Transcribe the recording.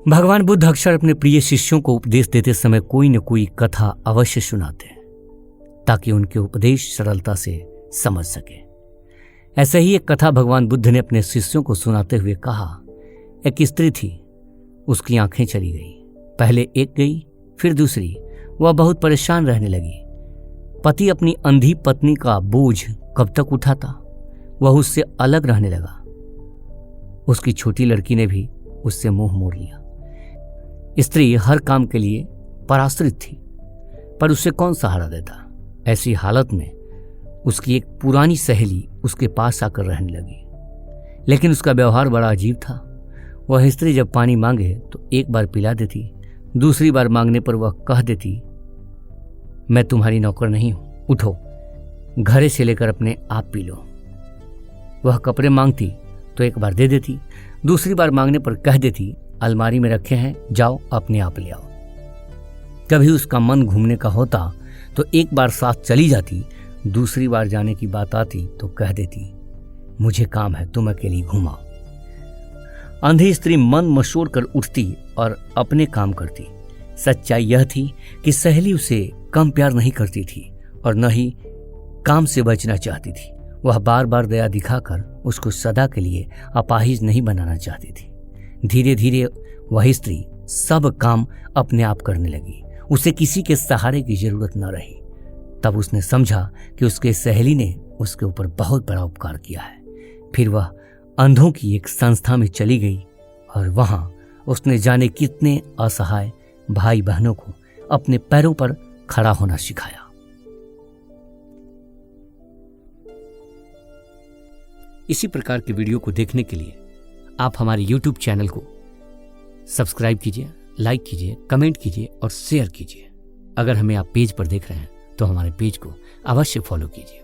भगवान बुद्ध अक्सर अपने प्रिय शिष्यों को उपदेश देते समय कोई न कोई कथा अवश्य सुनाते हैं ताकि उनके उपदेश सरलता से समझ सके। ऐसे ही एक कथा भगवान बुद्ध ने अपने शिष्यों को सुनाते हुए कहा। एक स्त्री थी, उसकी आंखें चली गई। पहले एक गई, फिर दूसरी। वह बहुत परेशान रहने लगी। पति अपनी अंधी पत्नी का बोझ कब तक उठाता? वह उससे अलग रहने लगा। उसकी छोटी लड़की ने भी उससे मुंह मोड़ लिया। स्त्री हर काम के लिए पराश्रित थी, पर उसे कौन सहारा देता? ऐसी हालत में उसकी एक पुरानी सहेली उसके पास आकर रहने लगी, लेकिन उसका व्यवहार बड़ा अजीब था। वह स्त्री जब पानी मांगे तो एक बार पिला देती, दूसरी बार मांगने पर वह कह देती, मैं तुम्हारी नौकर नहीं हूं, उठो, घड़े से लेकर अपने आप पी लो। वह कपड़े मांगती तो एक बार दे देती, दूसरी बार मांगने पर कह देती, अलमारी में रखे हैं, जाओ अपने आप ले आओ। कभी उसका मन घूमने का होता तो एक बार साथ चली जाती, दूसरी बार जाने की बात आती तो कह देती, मुझे काम है, तुम अकेली घुमाओ। अंधी स्त्री मन मसोड़ कर उठती और अपने काम करती। सच्चाई यह थी कि सहेली उसे कम प्यार नहीं करती थी और न ही काम से बचना चाहती थी। वह बार बार दया दिखाकर उसको सदा के लिए अपाहिज नहीं बनाना चाहती थी। धीरे धीरे वह स्त्री सब काम अपने आप करने लगी। उसे किसी के सहारे की जरूरत न रही। तब उसने समझा कि उसके सहेली ने उसके ऊपर बहुत बड़ा उपकार किया है। फिर वह अंधों की एक संस्था में चली गई और वहां उसने जाने कितने असहाय भाई बहनों को अपने पैरों पर खड़ा होना सिखाया। इसी प्रकार के वीडियो को देखने के लिए आप हमारे YouTube चैनल को सब्सक्राइब कीजिए, लाइक कीजिए, कमेंट कीजिए और शेयर कीजिए। अगर हमें आप पेज पर देख रहे हैं तो हमारे पेज को अवश्य फॉलो कीजिए।